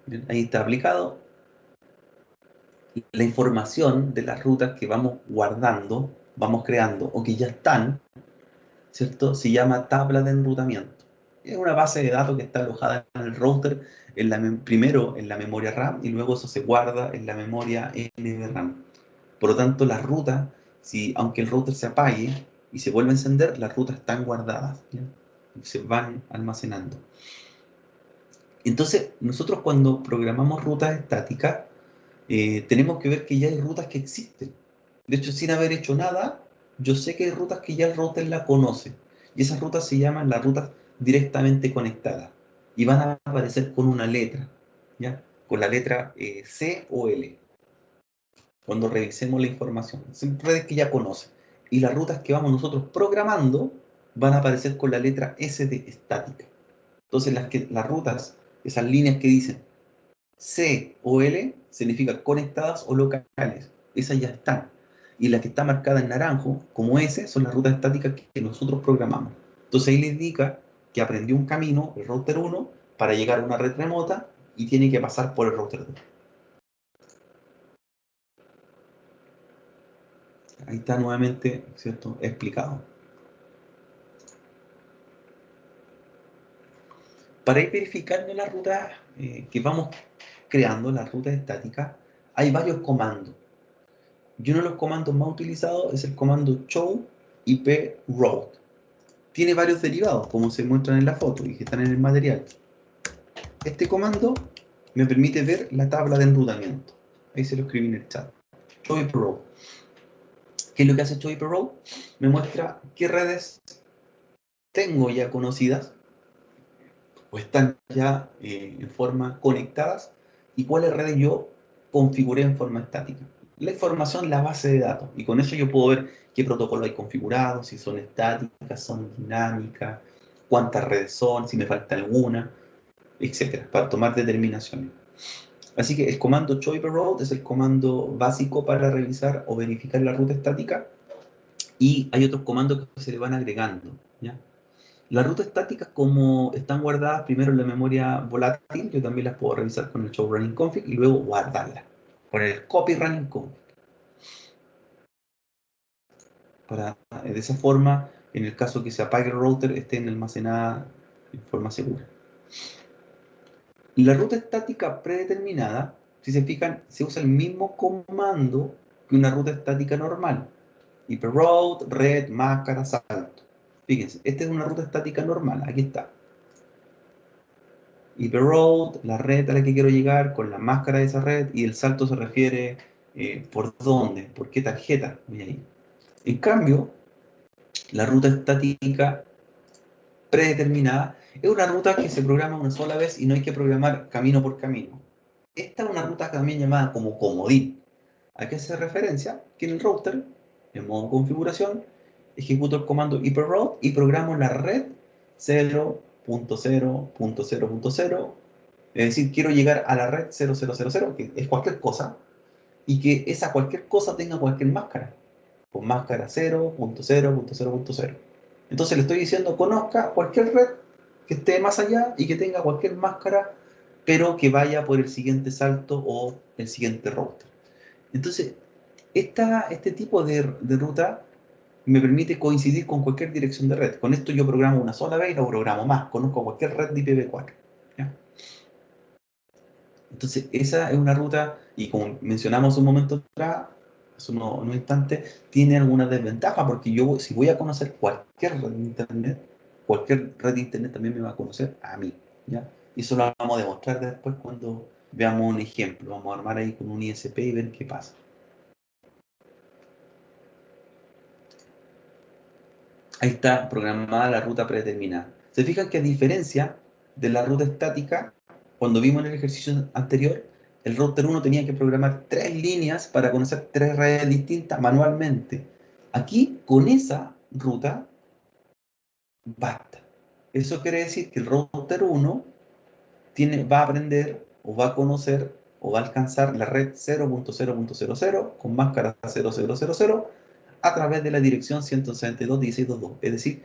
Bien, ahí está aplicado. La información de las rutas que vamos guardando, vamos creando o que ya están, ¿cierto? Se llama tabla de enrutamiento. Es una base de datos que está alojada en el router, primero en la memoria RAM y luego eso se guarda en la memoria NVRAM. Por lo tanto, las rutas, aunque el router se apague y se vuelva a encender, las rutas están guardadas, ¿bien? Se van almacenando. Entonces, nosotros cuando programamos rutas estáticas, tenemos que ver que ya hay rutas que existen. De hecho, sin haber hecho nada, yo sé que hay rutas que ya el router la conoce. Y esas rutas se llaman las rutas directamente conectadas. Y van a aparecer con una letra, ¿ya? Con la letra C o L. Cuando revisemos la información. Son redes que ya conocen. Y las rutas que vamos nosotros programando van a aparecer con la letra S de estática. Entonces, las rutas, esas líneas que dicen C o L, significa conectadas o locales. esas ya están. Y la que está marcada en naranjo, como S, son las rutas estáticas que nosotros programamos. Entonces ahí le indica que aprendió un camino, el router 1, para llegar a una red remota y tiene que pasar por el router 2. Ahí está nuevamente, ¿cierto?, explicado. Para ir verificando las rutas que vamos creando, las rutas estáticas, hay varios comandos. Y uno de los comandos más utilizados es el comando show ip route. Tiene varios derivados, como se muestran en la foto y que están en el material. Este comando me permite ver la tabla de enrutamiento. Ahí se lo escribí en el chat. Show ip route. ¿Qué es lo que hace show ip route? Me muestra qué redes tengo ya conocidas o están ya en forma conectadas y cuáles redes yo configuré en forma estática. La información, la base de datos, y con eso yo puedo ver qué protocolo hay configurado, si son estáticas, son dinámicas, cuántas redes son, si me falta alguna, etcétera, para tomar determinaciones. Así que el comando show per route es el comando básico para revisar o verificar la ruta estática, y hay otros comandos que se le van agregando, ¿ya? Las rutas estáticas, como están guardadas primero en la memoria volátil, yo también las puedo revisar con el show running config y luego guardarlas. Poner el copy running config. Para, de esa forma, en el caso que se apague el router, estén almacenadas en forma segura. La ruta estática predeterminada, si se fijan, se usa el mismo comando que una ruta estática normal. Hyperroute, red, máscara, salto. Fíjense, esta es una ruta estática normal, aquí está. Hyperroute, la red a la que quiero llegar, con la máscara de esa red, y el salto se refiere por dónde, por qué tarjeta voy a ir. En cambio, la ruta estática predeterminada es una ruta que se programa una sola vez y no hay que programar camino por camino. Esta es una ruta también llamada como comodín. ¿A qué hace referencia? Que en el router, en modo configuración, ejecuto el comando hyperroute y programo la red 0.0.0.0, es decir, quiero llegar a la red 0000, que es cualquier cosa, y que esa cualquier cosa tenga cualquier máscara, con máscara 0.0.0.0. Entonces le estoy diciendo, conozca cualquier red que esté más allá y que tenga cualquier máscara, pero que vaya por el siguiente salto o el siguiente router. Entonces, este tipo de ruta me permite coincidir con cualquier dirección de red. Con esto yo programo una sola vez y no programo más. Conozco cualquier red de IPv4. ¿Ya? Entonces, esa es una ruta, y como mencionamos un momento atrás, hace unos instantes, tiene alguna desventaja, porque yo, si voy a conocer cualquier red de internet también me va a conocer a mí, ¿ya? Y eso lo vamos a demostrar después cuando veamos un ejemplo. Vamos a armar ahí con un ISP y ver qué pasa. Ahí está programada la ruta predeterminada. Se fijan que a diferencia de la ruta estática, cuando vimos en el ejercicio anterior, el router 1 tenía que programar 3 líneas para conocer 3 redes distintas manualmente. Aquí, con esa ruta, basta. Eso quiere decir que el router 1 va a aprender o va a conocer o va a alcanzar la red 0.0.00 con máscara 0000 a través de la dirección 162.16.2.2. Es decir,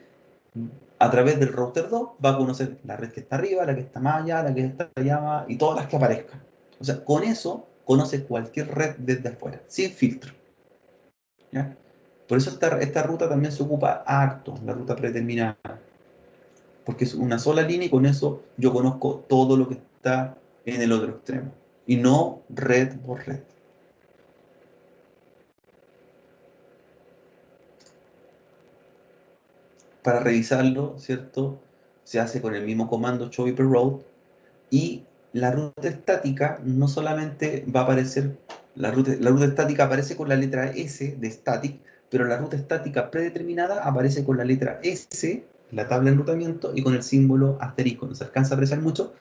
a través del router 2 va a conocer la red que está arriba, la que está más allá, la que está allá y todas las que aparezcan. O sea, con eso conoce cualquier red desde afuera, sin filtro. ¿Ya? Por eso esta ruta también se ocupa harto, la ruta predeterminada, porque es una sola línea y con eso yo conozco todo lo que está en el otro extremo, y no red por red. Para revisarlo, ¿cierto? Se hace con el mismo comando show per route. Y la ruta estática no solamente va a aparecer, la ruta estática aparece con la letra S de static, pero la ruta estática predeterminada aparece con la letra S, la tabla de enrutamiento, y con el símbolo asterisco. No se alcanza a apreciar mucho,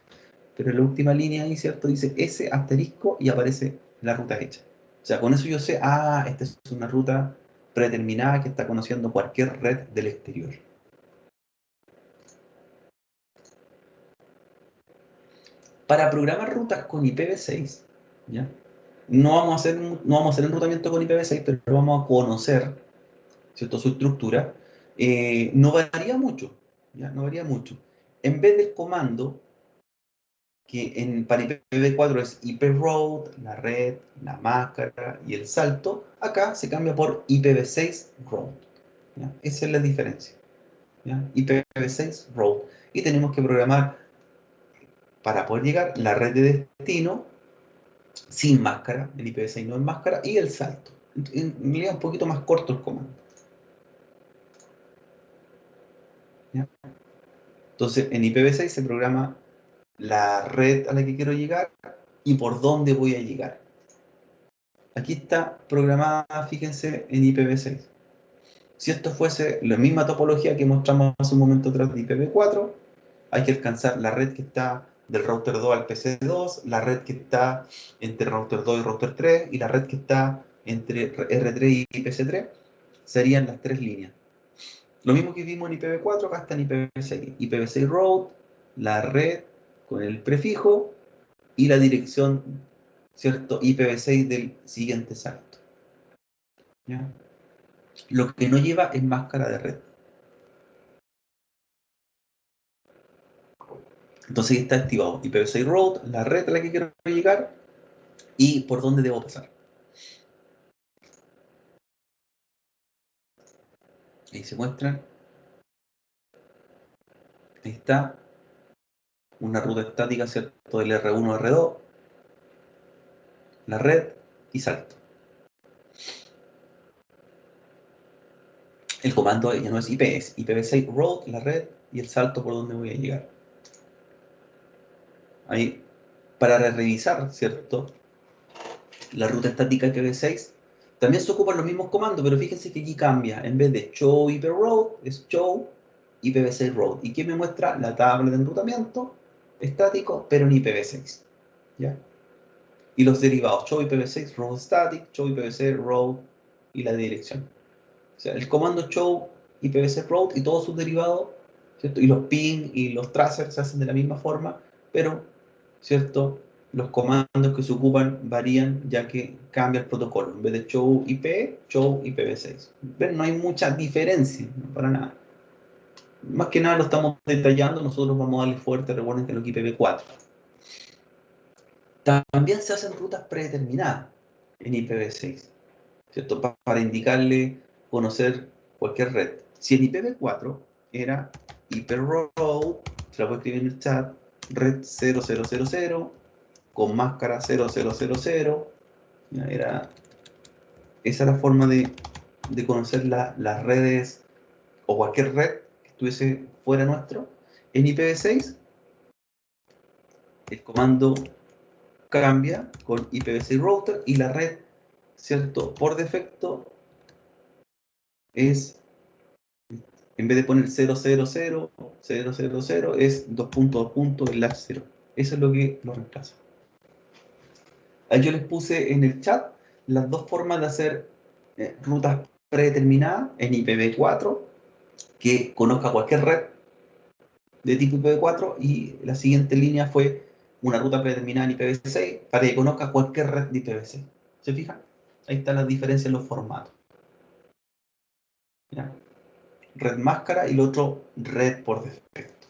pero en la última línea ahí, ¿cierto? Dice S asterisco y aparece la ruta hecha. O sea, con eso yo sé, esta es una ruta predeterminada que está conociendo cualquier red del exterior. Para programar rutas con IPv6, ¿ya? No vamos a hacer enrutamiento con IPv6, pero vamos a conocer, ¿cierto?, su estructura. No varía mucho, ¿ya? No varía mucho. En vez del comando, para IPv4 es IProute, la red, la máscara y el salto, acá se cambia por IPv6 route. ¿Ya? Esa es la diferencia. ¿Ya? IPv6 route. Y tenemos que programar para poder llegar la red de destino sin máscara, el IPv6 no es máscara, y el salto. En realidad un poquito más corto el comando. ¿Ya? Entonces, en IPv6 se programa la red a la que quiero llegar y por dónde voy a llegar. Aquí está programada, fíjense, en IPv6. Si esto fuese la misma topología que mostramos hace un momento atrás de IPv4, hay que alcanzar la red que está del router 2 al PC2, la red que está entre router 2 y router 3, y la red que está entre R3 y PC3, serían las tres líneas. Lo mismo que vimos en IPv4, acá está en IPv6. IPv6 route, la red con el prefijo y la dirección, ¿cierto? IPv6 del siguiente salto. ¿Ya? Lo que no lleva es máscara de red. Entonces ahí está activado IPv6 route, la red a la que quiero llegar y por dónde debo pasar. Ahí se muestran. Ahí está una ruta estática, ¿cierto? Del R1 a R2, la red y salto. El comando ya no es IP, es IPv6 route, la red y el salto por donde voy a llegar. Ahí, para revisar, ¿cierto?, la ruta estática IPv6, también se ocupan los mismos comandos, pero fíjense que aquí cambia. En vez de show IP route, es show IPv6 route. ¿Y qué me muestra? La tabla de enrutamiento estático, pero en IPv6. ¿Ya? Y los derivados, show IPv6 route static, show IPv6 route y la dirección. O sea, el comando show IPv6 route y todos sus derivados, ¿cierto? Y los ping y los tracers se hacen de la misma forma, pero, ¿cierto?, los comandos que se ocupan varían ya que cambia el protocolo. En vez de show IP, show IPv6. ¿Ven? No hay mucha diferencia, no, para nada. Más que nada lo estamos detallando, nosotros vamos a darle fuerte, recuerden que lo que IPv4. También se hacen rutas predeterminadas en IPv6, ¿cierto? Para indicarle, conocer cualquier red. Si en IPv4 era IProute, se la puedo escribir en el chat, red 0000, con máscara 0000, esa era la forma de conocer las redes o cualquier red que estuviese fuera nuestro. En IPv6, el comando cambia con IPv6 router y la red, ¿cierto?, por defecto es, en vez de poner 000, 000, es 2.2. Slash 0. Eso es lo que lo reemplaza. Ahí yo les puse en el chat las dos formas de hacer rutas predeterminadas en IPv4, que conozca cualquier red de tipo IPv4, y la siguiente línea fue una ruta predeterminada en IPv6 para que conozca cualquier red de IPv6. ¿Se fijan? Ahí están las diferencias en los formatos. ¿Ya? Red máscara y el otro red por defecto.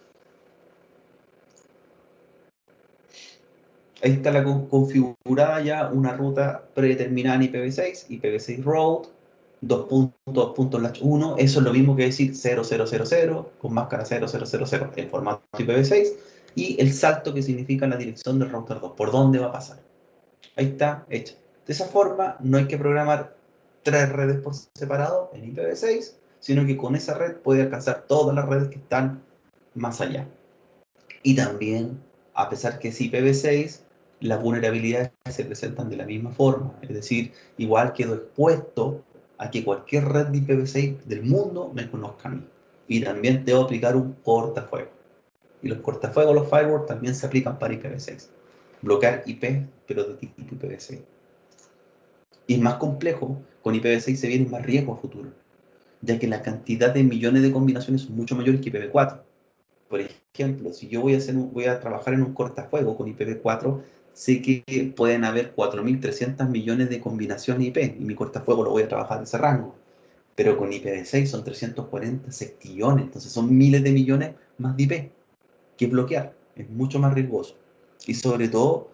Ahí está la configurada ya una ruta predeterminada en IPv6, IPv6 route, 2.2.1, eso es lo mismo que decir 0000 con máscara 0000 en formato IPv6, y el salto que significa la dirección del router 2, por dónde va a pasar. Ahí está hecha. De esa forma no hay que programar tres redes por separado en IPv6, sino que con esa red puede alcanzar todas las redes que están más allá. Y también, a pesar que es IPv6, las vulnerabilidades se presentan de la misma forma. Es decir, igual quedo expuesto a que cualquier red de IPv6 del mundo me conozca a mí. Y también debo aplicar un cortafuegos. Y los cortafuegos, los firewalls, también se aplican para IPv6. Bloquear IP, pero de tipo IPv6. Y es más complejo, con IPv6 se vienen más riesgos a futuro, ya que la cantidad de millones de combinaciones son mucho mayores que IPv4. Por ejemplo, si yo voy a trabajar en un cortafuego con IPv4, sé que pueden haber 4.300 millones de combinaciones IP, y mi cortafuegos lo voy a trabajar de ese rango. Pero con IPv6 son 340 sextillones, entonces son miles de millones más de IP que bloquear. Es mucho más riesgoso. Y sobre todo,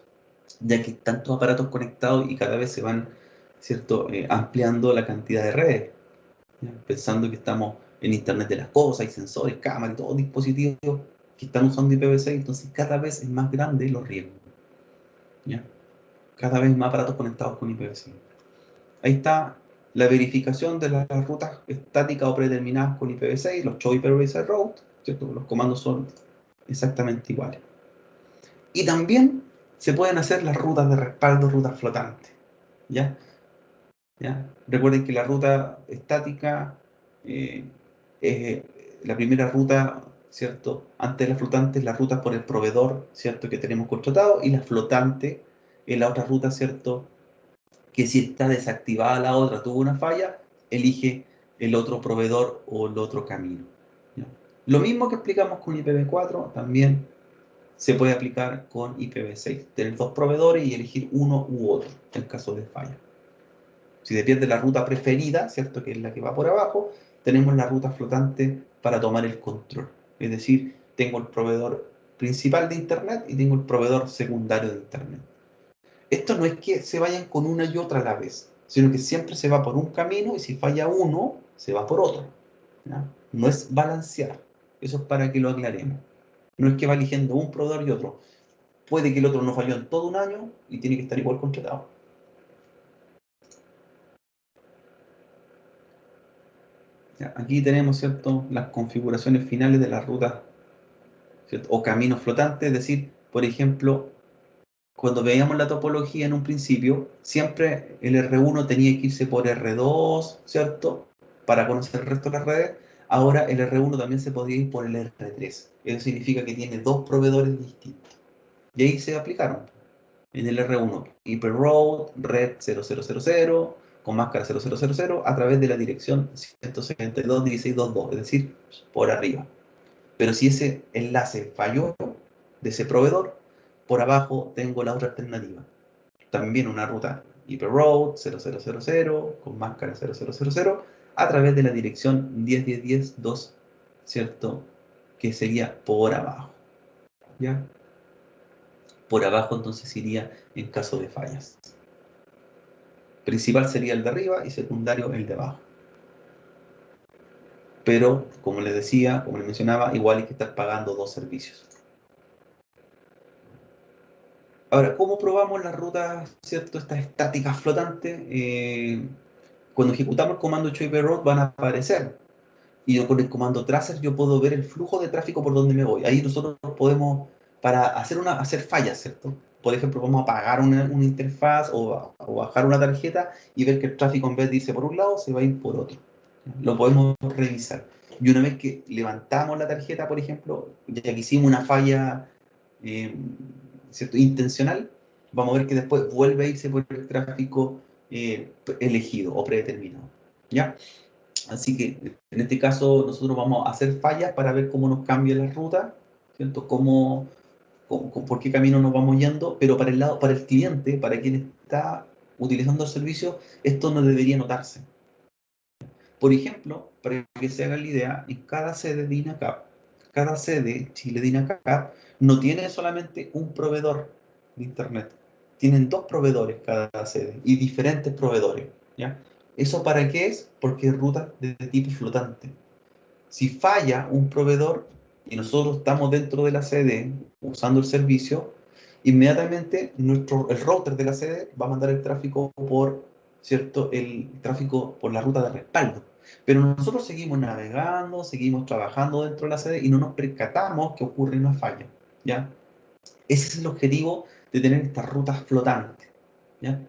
ya que tantos aparatos conectados y cada vez se van, ¿cierto?, ampliando la cantidad de redes. ¿Ya? Pensando que estamos en Internet de las cosas, hay sensores, cámaras y todos dispositivos que están usando IPv6, entonces cada vez es más grande los riesgos. ¿Ya? Cada vez más aparatos conectados con IPv6. Ahí está la verificación de las rutas estáticas o predeterminadas con IPv6, los show IPv6 route, ¿cierto? Los comandos son exactamente iguales. Y también se pueden hacer las rutas de respaldo, rutas flotantes. ¿Ya? ¿Ya? Recuerden que la ruta estática es la primera ruta, ¿cierto? Antes de la flotante es la ruta por el proveedor, ¿cierto? Que tenemos contratado, y la flotante es la otra ruta, ¿cierto? Que si está desactivada la otra, tuvo una falla, elige el otro proveedor o el otro camino. ¿Ya? Lo mismo que explicamos con IPv4, también se puede aplicar con IPv6. Tener dos proveedores y elegir uno u otro en caso de falla. Si depende de la ruta preferida, ¿cierto?, que es la que va por abajo, tenemos la ruta flotante para tomar el control. Es decir, tengo el proveedor principal de Internet y tengo el proveedor secundario de Internet. Esto no es que se vayan con una y otra a la vez, sino que siempre se va por un camino y si falla uno, se va por otro. ¿Ya? No es balancear. Eso es para que lo aclaremos. No es que va eligiendo un proveedor y otro. Puede que el otro no falló en todo un año y tiene que estar igual contratado. ¿Ya? Aquí tenemos, ¿cierto?, las configuraciones finales de las rutas, ¿cierto?, o caminos flotantes. Es decir, por ejemplo, cuando veíamos la topología en un principio, siempre el R1 tenía que irse por R2, ¿cierto?, para conocer el resto de las redes. Ahora el R1 también se podría ir por el R3. Eso significa que tiene dos proveedores distintos. Y ahí se aplicaron. En el R1, hyperroad, red 0000, con máscara 0000, a través de la dirección 172.16.2.2, es decir, por arriba. Pero si ese enlace falló de ese proveedor, por abajo tengo la otra alternativa. También una ruta hyperroad 0000, con máscara 0000, a través de la dirección 10.10.10.2, ¿cierto? Que sería por abajo. ¿Ya? Por abajo entonces iría en caso de fallas. Principal sería el de arriba y secundario el de abajo. Pero, como les decía, como les mencionaba, igual hay que estar pagando dos servicios. Ahora, ¿cómo probamos las rutas, cierto, estas estáticas flotantes? Cuando ejecutamos el comando HyperRoad van a aparecer. Y yo con el comando tracer yo puedo ver el flujo de tráfico por donde me voy. Ahí nosotros podemos, para hacer fallas, ¿cierto? Por ejemplo, vamos a apagar una interfaz o bajar una tarjeta y ver que el tráfico en vez de irse por un lado, se va a ir por otro. Lo podemos revisar. Y una vez que levantamos la tarjeta, por ejemplo, ya que hicimos una falla, eh, ¿cierto?, intencional, vamos a ver que después vuelve a irse por el tráfico elegido o predeterminado. ¿Ya? Así que en este caso nosotros vamos a hacer fallas para ver cómo nos cambia la ruta, ¿cierto? Por qué camino nos vamos yendo, pero para el cliente, para quien está utilizando el servicio, esto no debería notarse. Por ejemplo, para que se hagan la idea, en cada sede de INACAP, cada sede Chile de INACAP no tiene solamente un proveedor de Internet, tienen dos proveedores cada sede y diferentes proveedores, ¿ya? ¿Eso para qué es? Porque es ruta de tipo flotante. Si falla un proveedor y nosotros estamos dentro de la sede usando el servicio, inmediatamente el router de la sede va a mandar el tráfico por, ¿cierto?, el tráfico por la ruta de respaldo. Pero nosotros seguimos navegando, seguimos trabajando dentro de la sede y no nos percatamos que ocurre una falla, ¿ya? Ese es el objetivo de tener estas rutas flotantes, ¿ya?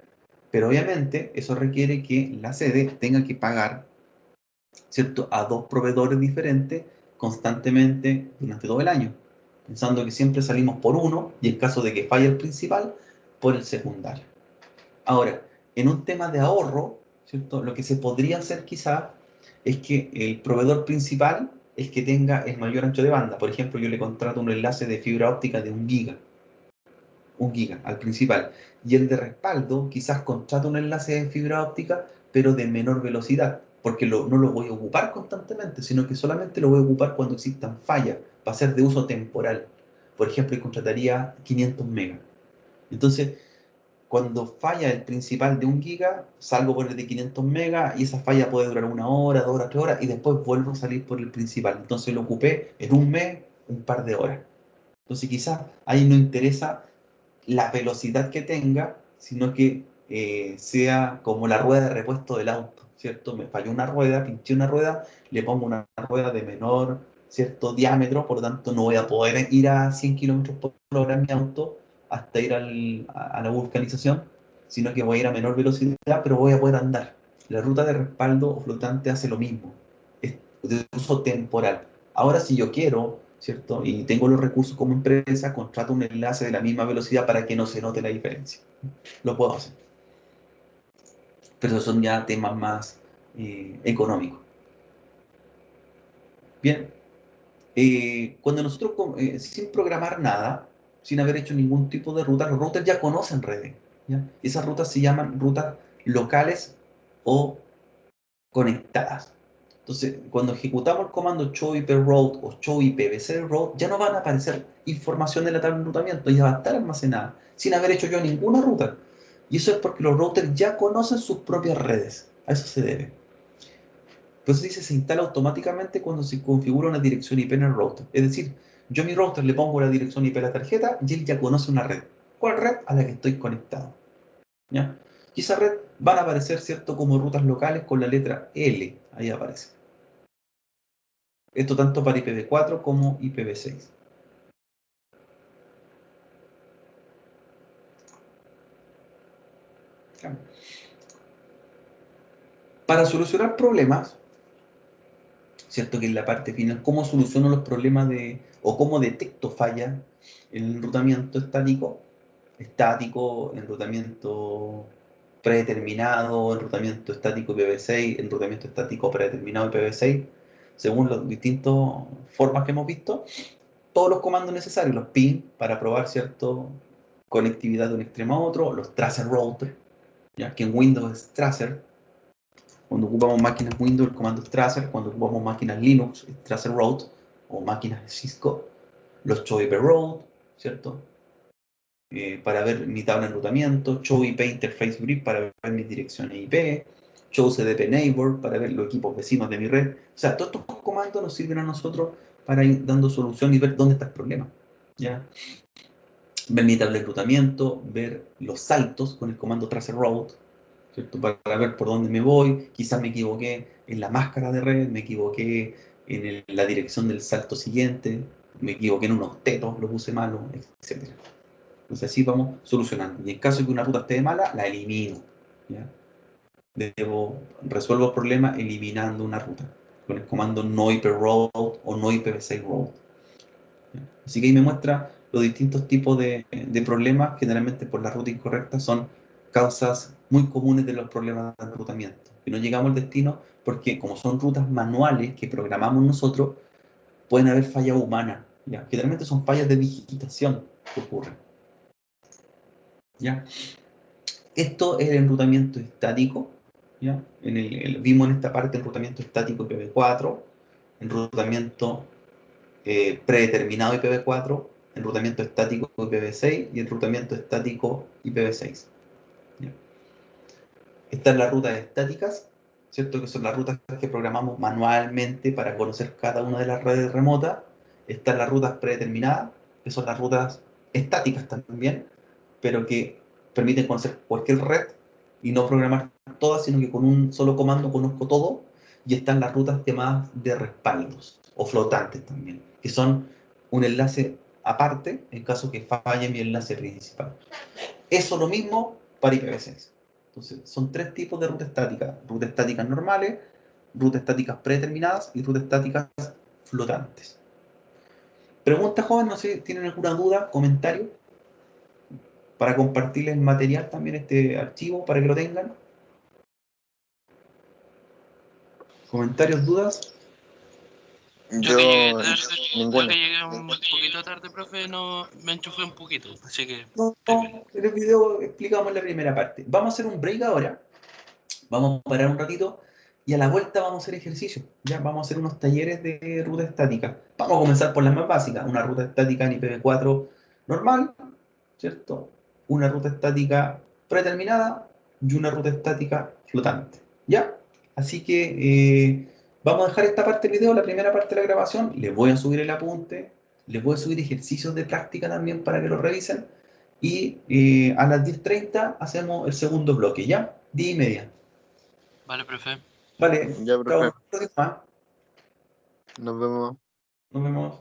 Pero obviamente eso requiere que la sede tenga que pagar, ¿cierto?, a dos proveedores diferentes constantemente durante todo el año, pensando que siempre salimos por uno y en caso de que falle el principal, por el secundario. Ahora, en un tema de ahorro, ¿cierto?, lo que se podría hacer quizá es que el proveedor principal es que tenga el mayor ancho de banda. Por ejemplo, yo le contrato un enlace de fibra óptica de 1 giga. 1 giga al principal. Y el de respaldo quizás contrata un enlace de fibra óptica, pero de menor velocidad, porque no lo voy a ocupar constantemente, sino que solamente lo voy a ocupar cuando existan fallas, va a ser de uso temporal. Por ejemplo, contrataría 500 megas. Entonces, cuando falla el principal de 1 giga, salgo por el de 500 megas y esa falla puede durar 1 hora, 2 horas, 3 horas y después vuelvo a salir por el principal. Entonces lo ocupé en 1 mes, un par de horas. Entonces quizás ahí no interesa la velocidad que tenga, sino que sea como la rueda de repuesto del auto, ¿cierto? Me falló una rueda, pinché una rueda, le pongo una rueda de menor, ¿cierto? Diámetro, por lo tanto no voy a poder ir a 100 kilómetros por hora en mi auto hasta ir a la vulcanización, sino que voy a ir a menor velocidad, pero voy a poder andar. La ruta de respaldo o flotante hace lo mismo, es de uso temporal. Ahora, si yo quiero, ¿cierto? Y tengo los recursos como empresa, contrato un enlace de la misma velocidad para que no se note la diferencia. Lo puedo hacer. Pero esos son ya temas más económicos. Bien. Cuando nosotros, sin programar nada, sin haber hecho ningún tipo de ruta, los routers ya conocen redes. ¿Ya? Esas rutas se llaman rutas locales o conectadas. Entonces, cuando ejecutamos el comando show IP route o show IPv6 route, ya no van a aparecer información de la tabla de enrutamiento, ya va a estar almacenada, sin haber hecho yo ninguna ruta. Y eso es porque los routers ya conocen sus propias redes. A eso se debe. Entonces dice, se instala automáticamente cuando se configura una dirección IP en el router. Es decir, yo a mi router le pongo la dirección IP a la tarjeta y él ya conoce una red. ¿Cuál red? A la que estoy conectado. ¿Ya? Y esa red van a aparecer, ¿cierto?, como rutas locales con la letra L. Ahí aparece. Esto tanto para IPv4 como IPv6. Para solucionar problemas, ¿cierto?, que en la parte final, ¿cómo soluciono los problemas o cómo detecto falla en el enrutamiento estático, enrutamiento predeterminado, enrutamiento estático IPv6, enrutamiento estático predeterminado IPv6, según las distintas formas que hemos visto? Todos los comandos necesarios, los ping para probar, ¿cierto?, conectividad de un extremo a otro, los tracer router, ya que en Windows es tracer. Cuando ocupamos máquinas Windows, el comando es tracer. Cuando ocupamos máquinas Linux, es tracer route, o máquinas Cisco, los show IP route, ¿cierto? Para ver mi tabla de enrutamiento, show IP interface grid para ver mis direcciones IP, show CDP neighbor para ver los equipos vecinos de mi red. O sea, todos estos comandos nos sirven a nosotros para ir dando solución y ver dónde está el problema, ¿ya? Ver mi tabla de enrutamiento, ver los saltos con el comando tracer route, ¿cierto?, para ver por dónde me voy. Quizás me equivoqué en la máscara de red, me equivoqué en la dirección del salto siguiente, me equivoqué en unos tetos, los puse malos, etc. Entonces así vamos solucionando. Y en caso de que una ruta esté mala, la elimino, ¿ya? Resuelvo el problema eliminando una ruta con el comando no IP route o no IPv6 route. Así que ahí me muestra los distintos tipos de problemas. Generalmente por la ruta incorrecta son causas muy comunes de los problemas de enrutamiento. Que no llegamos al destino porque como son rutas manuales que programamos nosotros, pueden haber fallas humanas, ¿ya? Generalmente son fallas de digitación que ocurren, ¿ya? Esto es el enrutamiento estático, ¿ya? Vimos en esta parte enrutamiento estático IPv4, enrutamiento predeterminado IPv4, enrutamiento estático IPv6 y enrutamiento estático IPv6. ¿Ya? Estas las rutas estáticas, ¿cierto?, que son las rutas que programamos manualmente para conocer cada una de las redes remotas. Están las rutas predeterminadas, que son las rutas estáticas también, pero que permiten conocer cualquier red y no programar todas, sino que con un solo comando conozco todo. Y están las rutas llamadas de respaldos o flotantes también, que son un enlace aparte en caso que falle mi enlace principal. Eso lo mismo para IPv6. Entonces, son 3 tipos de rutas estáticas: rutas estáticas normales, rutas estáticas predeterminadas y rutas estáticas flotantes. Pregunta, joven, no sé, ¿tienen alguna duda, comentario? Para compartirles material también, este archivo, para que lo tengan. ¿Comentarios, dudas? Yo, Yo ninguno. que llegué un poquito tarde, profe, no me enchufé un poquito, así que No, estoy bien. en el video explicamos la primera parte. Vamos a hacer un break ahora. Vamos a parar un ratito y a la vuelta vamos a hacer ejercicio. Ya vamos a hacer unos talleres de ruta estática. Vamos a comenzar por las más básicas. Una ruta estática en IPv4 normal, ¿cierto? Una ruta estática predeterminada y una ruta estática flotante. ¿Ya? Así que vamos a dejar esta parte del video, la primera parte de la grabación. Les voy a subir el apunte. Les voy a subir ejercicios de práctica también para que lo revisen. Y a las 10:30 hacemos el segundo bloque, ¿ya? 10:30. Vale, profe. Vale, Ya, chao, profe, nos vemos. nos vemos. Nos vemos.